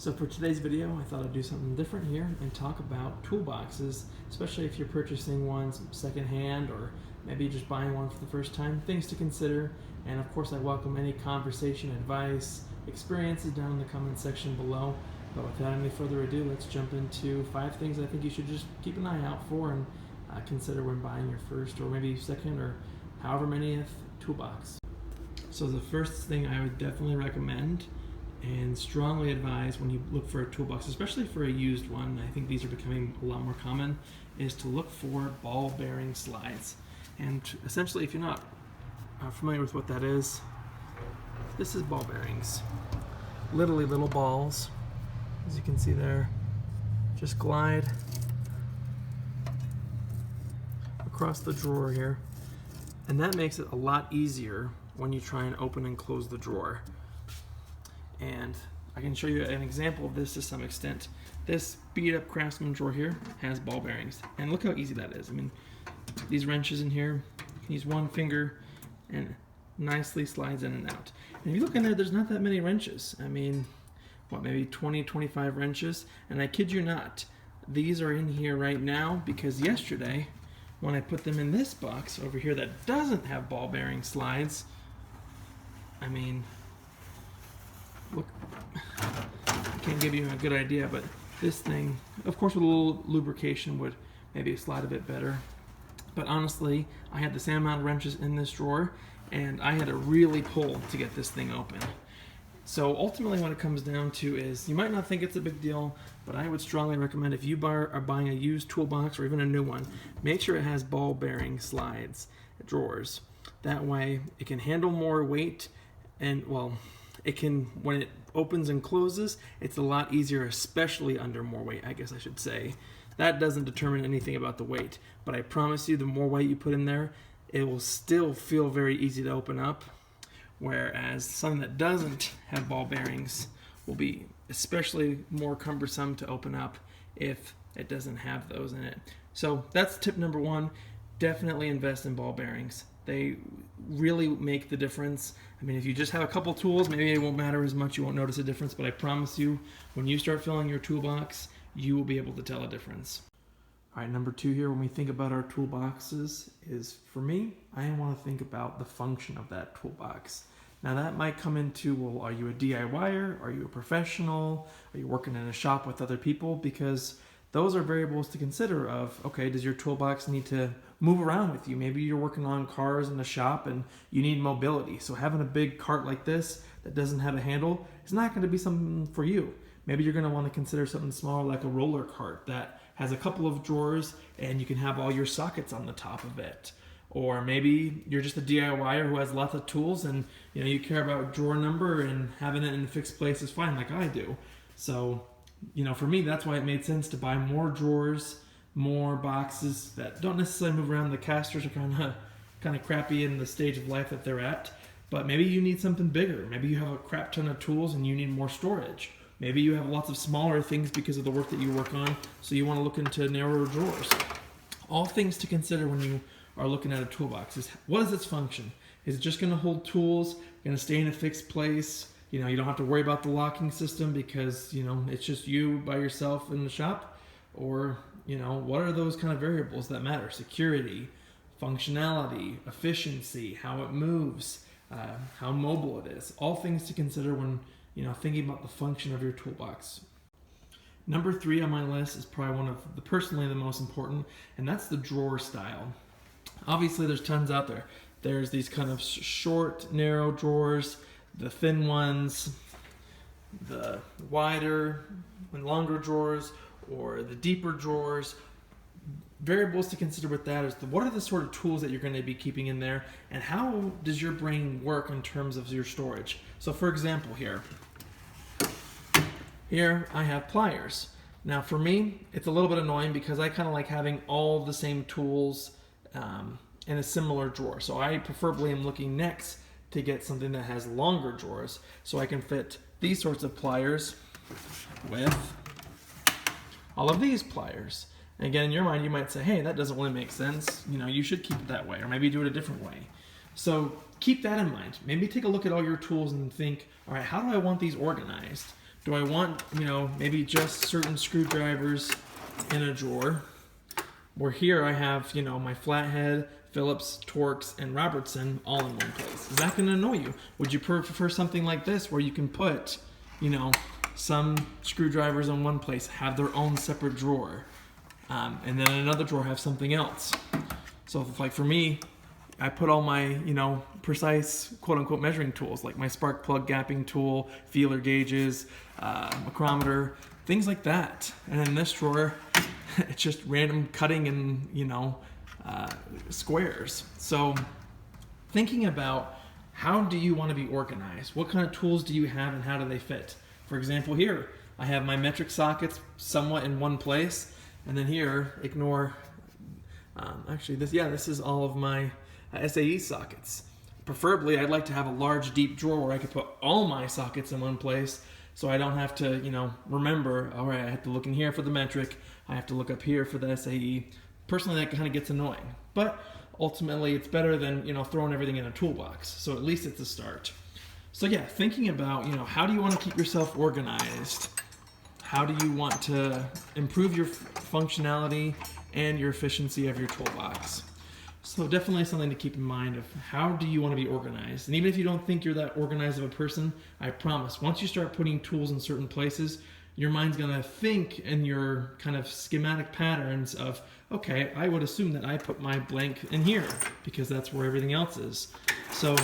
So for today's video, I thought I'd do something different here and talk about toolboxes, especially if you're purchasing ones secondhand or maybe just buying one for the first time, things to consider. And of course, I welcome any conversation, advice, experiences down in the comment section below. But without any further ado, let's jump into 5 things I think you should just keep an eye out for and consider when buying your first or maybe second or however many toolbox. So the first thing I would definitely recommend and strongly advise when you look for a toolbox, especially for a used one, I think these are becoming a lot more common, is to look for ball bearing slides. And essentially, if you're not familiar with what that is, this is ball bearings. Literally little balls, as you can see there, just glide across the drawer here. And that makes it a lot easier when you try and open and close the drawer. And I can show you an example of this to some extent. This beat up Craftsman drawer here has ball bearings. And look how easy that is. I mean, these wrenches in here, you can use one finger and nicely slides in and out. And if you look in there, there's not that many wrenches. I mean, what, maybe 20, 25 wrenches? And I kid you not, these are in here right now because yesterday, when I put them in this box over here that doesn't have ball bearing slides, I mean, look, I can't give you a good idea, but this thing, of course with a little lubrication, would maybe slide a bit better. But honestly, I had the same amount of wrenches in this drawer, and I had to really pull to get this thing open. So ultimately what it comes down to is, you might not think it's a big deal, but I would strongly recommend if you are buying a used toolbox or even a new one, make sure it has ball bearing slides, drawers. That way it can handle more weight, and well, it can, when it opens and closes, it's a lot easier, especially under more weight, I guess I should say. That doesn't determine anything about the weight, but I promise you the more weight you put in there, it will still feel very easy to open up, whereas something that doesn't have ball bearings will be especially more cumbersome to open up if it doesn't have those in it. So that's tip number 1. Definitely invest in ball bearings. They really make the difference. I mean, if you just have a couple tools, maybe it won't matter as much, you won't notice a difference, but I promise you, when you start filling your toolbox, you will be able to tell a difference. All right, number 2 here, when we think about our toolboxes, is for me, I want to think about the function of that toolbox. Now that might come into, well, are you a DIYer? Are you a professional? Are you working in a shop with other people? Because those are variables to consider of, okay, does your toolbox need to move around with you? Maybe you're working on cars in a shop and you need mobility. So having a big cart like this that doesn't have a handle is not going to be something for you. Maybe you're going to want to consider something smaller like a roller cart that has a couple of drawers and you can have all your sockets on the top of it. Or maybe you're just a DIYer who has lots of tools and you care about drawer number and having it in a fixed place is fine, like I do. So for me, that's why it made sense to buy more drawers, more boxes that don't necessarily move around. The casters are kind of crappy in the stage of life that they're at, but maybe you need something bigger. Maybe you have a crap ton of tools and you need more storage. Maybe you have lots of smaller things because of the work that you work on, so you want to look into narrower drawers. All things to consider when you are looking at a toolbox is, what is its function? Is it just going to hold tools, going to stay in a fixed place? You don't have to worry about the locking system because, it's just you by yourself in the shop? Or, what are those kind of variables that matter? Security, functionality, efficiency, how it moves, how mobile it is. All things to consider when, thinking about the function of your toolbox. Number 3 on my list is probably one of personally the most important, and that's the drawer style. Obviously, there's tons out there. There's these kind of short, narrow drawers, the thin ones, the wider and longer drawers, or the deeper drawers. Variables to consider with that is what are the sort of tools that you're going to be keeping in there, and how does your brain work in terms of your storage? So for example, here I have pliers. Now for me, it's a little bit annoying because I kind of like having all the same tools in a similar drawer. So I preferably am looking next to get something that has longer drawers so I can fit these sorts of pliers with all of these pliers. And again, in your mind, you might say, hey, that doesn't really make sense. You should keep it that way, or maybe do it a different way. So keep that in mind. Maybe take a look at all your tools and think, all right, how do I want these organized? Do I want, maybe just certain screwdrivers in a drawer? Where here I have, my flathead, Phillips, Torx, and Robertson all in one place. Is that going to annoy you? Would you prefer something like this where you can put, some screwdrivers in one place, have their own separate drawer, and then in another drawer have something else? So like for me, I put all my, precise quote-unquote measuring tools, like my spark plug gapping tool, feeler gauges, micrometer, things like that. And in this drawer, it's just random cutting and, squares. So thinking about how do you want to be organized? What kind of tools do you have and how do they fit? For example, here, I have my metric sockets somewhat in one place. And then here, ignore, this is all of my SAE sockets. Preferably, I'd like to have a large, deep drawer where I could put all my sockets in one place, so I don't have to, remember, all right, I have to look in here for the metric, I have to look up here for the SAE. Personally, that kind of gets annoying, but ultimately, it's better than, throwing everything in a toolbox, so at least it's a start. So yeah, thinking about, how do you want to keep yourself organized? How do you want to improve your functionality and your efficiency of your toolbox? So definitely something to keep in mind of how do you want to be organized. And even if you don't think you're that organized of a person, I promise, once you start putting tools in certain places, your mind's going to think in your kind of schematic patterns of, okay, I would assume that I put my blank in here because that's where everything else is. So,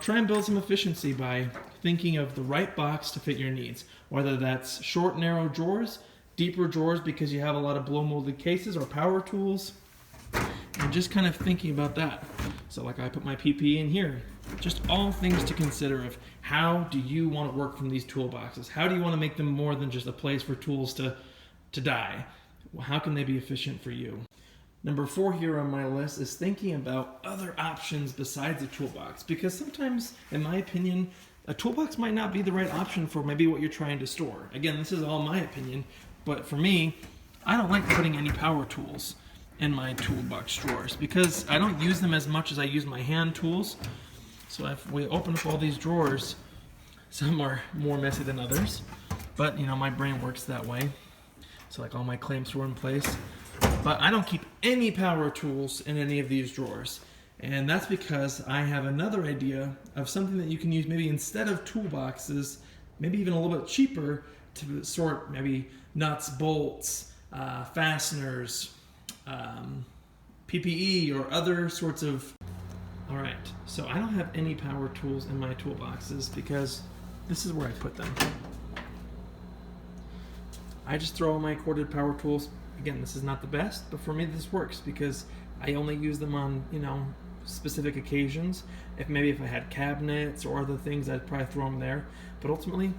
try and build some efficiency by thinking of the right box to fit your needs, whether that's short, narrow drawers, deeper drawers because you have a lot of blow molded cases or power tools, and just kind of thinking about that. So like I put my PPE in here. Just all things to consider of how do you want to work from these toolboxes? How do you want to make them more than just a place for tools to die? How can they be efficient for you? Number 4 here on my list is thinking about other options besides a toolbox, because sometimes, in my opinion, a toolbox might not be the right option for maybe what you're trying to store. Again, this is all my opinion, but for me, I don't like putting any power tools in my toolbox drawers because I don't use them as much as I use my hand tools. So if we open up all these drawers, some are more messy than others, but my brain works that way. So like all my clamps were in place, but I don't keep any power tools in any of these drawers. And that's because I have another idea of something that you can use maybe instead of toolboxes, maybe even a little bit cheaper to sort maybe nuts, bolts, fasteners, PPE or other sorts of. All right, so I don't have any power tools in my toolboxes because this is where I put them. I just throw all my corded power tools. Again, this is not the best, but for me this works because I only use them on, specific occasions. If I had cabinets or other things, I'd probably throw them there. But ultimately,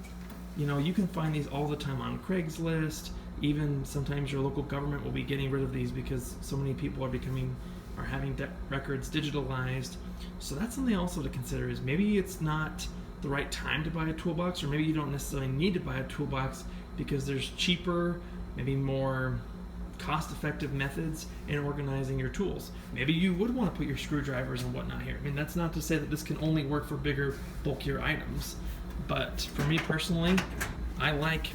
you can find these all the time on Craigslist. Even sometimes your local government will be getting rid of these because so many people are having records digitalized. So that's something also to consider is maybe it's not the right time to buy a toolbox, or maybe you don't necessarily need to buy a toolbox because there's cheaper, maybe more cost-effective methods in organizing your tools. Maybe you would want to put your screwdrivers and whatnot here. That's not to say that this can only work for bigger, bulkier items, but for me personally, I like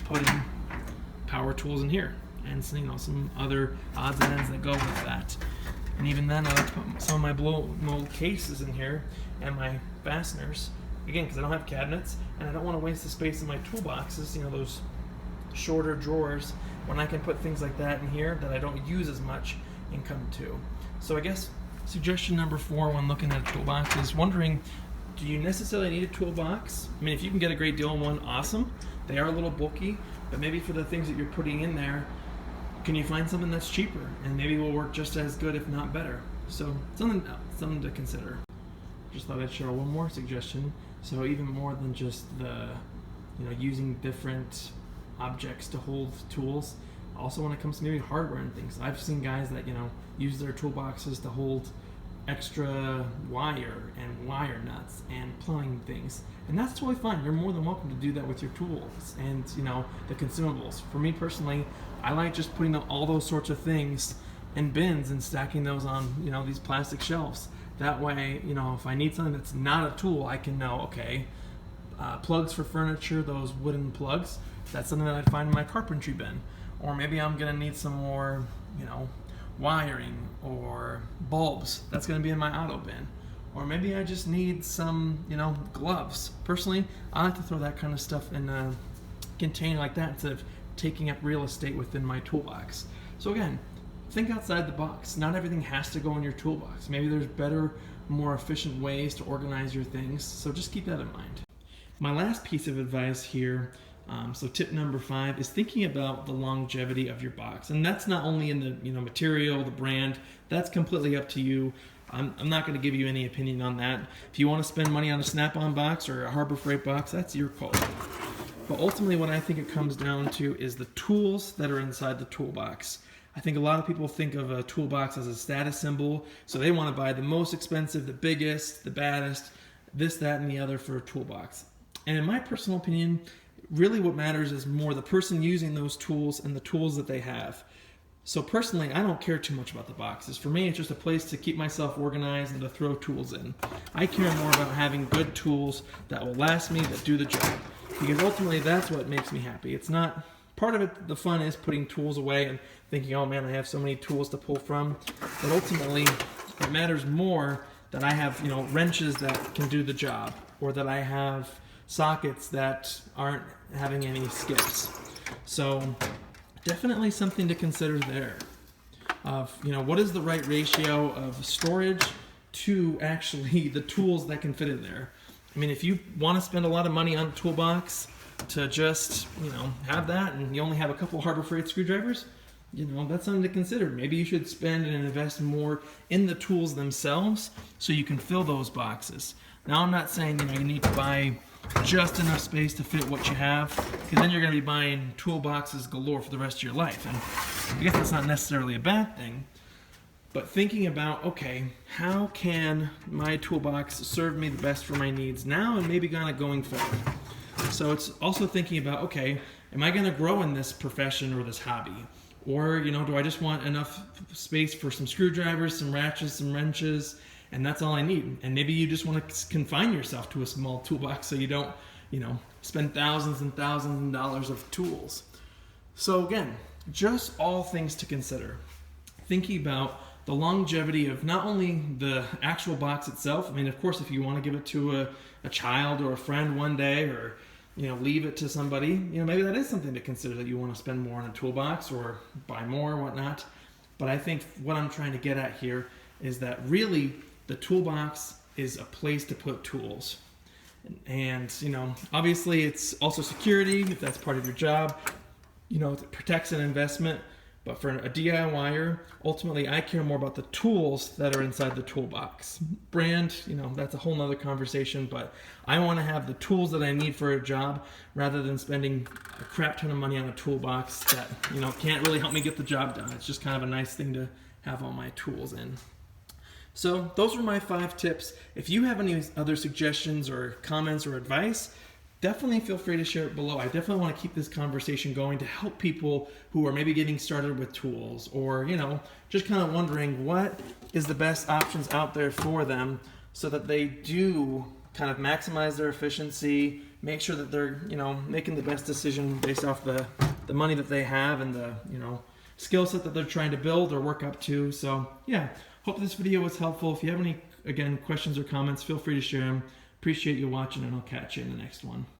putting power tools in here and some other odds and ends that go with that. And even then, I like to put some of my blow mold cases in here and my fasteners, again because I don't have cabinets and I don't want to waste the space in my toolboxes, those shorter drawers, when I can put things like that in here that I don't use as much and come to. So I guess suggestion number 4 when looking at a toolbox is wondering, do you necessarily need a toolbox? If you can get a great deal on one, awesome. They are a little bulky, but maybe for the things that you're putting in there, can you find something that's cheaper and maybe will work just as good, if not better? So something to consider. Just thought I'd share one more suggestion. So even more than just the, using different objects to hold tools. Also, when it comes to maybe hardware and things, I've seen guys that use their toolboxes to hold extra wire and wire nuts and plumbing things, and that's totally fine. You're more than welcome to do that with your tools and the consumables. For me personally, I like just putting all those sorts of things in bins and stacking those on these plastic shelves. That way, if I need something that's not a tool, I can know, okay, plugs for furniture, those wooden plugs. That's something that I'd find in my carpentry bin. Or maybe I'm gonna need some more, wiring or bulbs. That's gonna be in my auto bin. Or maybe I just need some, gloves. Personally, I like to throw that kind of stuff in a container like that instead of taking up real estate within my toolbox. So again, think outside the box. Not everything has to go in your toolbox. Maybe there's better, more efficient ways to organize your things. So just keep that in mind. My last piece of advice here, so tip number 5, is thinking about the longevity of your box. And that's not only in the material, the brand, that's completely up to you. I'm not going to give you any opinion on that. If you want to spend money on a Snap-on box or a Harbor Freight box, that's your call. But ultimately what I think it comes down to is the tools that are inside the toolbox. I think a lot of people think of a toolbox as a status symbol, so they want to buy the most expensive, the biggest, the baddest, this, that, and the other for a toolbox. And in my personal opinion, really what matters is more the person using those tools and the tools that they have. So personally, I don't care too much about the boxes. For me, it's just a place to keep myself organized and to throw tools in. I care more about having good tools that will last me, that do the job. Because ultimately, that's what makes me happy. It's not, part of it, the fun is putting tools away and thinking, oh man, I have so many tools to pull from. But ultimately, it matters more that I have, wrenches that can do the job, or that I have sockets that aren't having any skips. So definitely something to consider there. Of what is the right ratio of storage to actually the tools that can fit in there. I mean, if you want to spend a lot of money on a toolbox to just have that, and you only have a couple Harbor Freight screwdrivers, that's something to consider. Maybe you should spend and invest more in the tools themselves so you can fill those boxes. Now, I'm not saying you need to buy just enough space to fit what you have, because then you're going to be buying toolboxes galore for the rest of your life. And I guess that's not necessarily a bad thing, but thinking about, okay, how can my toolbox serve me the best for my needs now and maybe kind of going forward? So it's also thinking about, okay, am I going to grow in this profession or this hobby? Or, do I just want enough space for some screwdrivers, some ratchets, some wrenches, and that's all I need? And maybe you just want to confine yourself to a small toolbox so you don't, spend thousands and thousands of dollars of tools. So again, just all things to consider. Thinking about the longevity of not only the actual box itself. I mean, of course, if you want to give it to a child or a friend one day, or leave it to somebody, maybe that is something to consider, that you want to spend more on a toolbox or buy more, whatnot. But I think what I'm trying to get at here is that really the toolbox is a place to put tools. And, obviously it's also security, if that's part of your job. It protects an investment. But for a DIYer, ultimately I care more about the tools that are inside the toolbox. Brand, that's a whole nother conversation, but I want to have the tools that I need for a job rather than spending a crap ton of money on a toolbox that, can't really help me get the job done. It's just kind of a nice thing to have all my tools in. So those were my 5 tips. If you have any other suggestions or comments or advice, definitely feel free to share it below. I definitely want to keep this conversation going to help people who are maybe getting started with tools, or, just kind of wondering what is the best options out there for them so that they do kind of maximize their efficiency, make sure that they're, making the best decision based off the money that they have and the, skill set that they're trying to build or work up to. So yeah, hope this video was helpful. If you have any, again, questions or comments, feel free to share them. Appreciate you watching, and I'll catch you in the next one.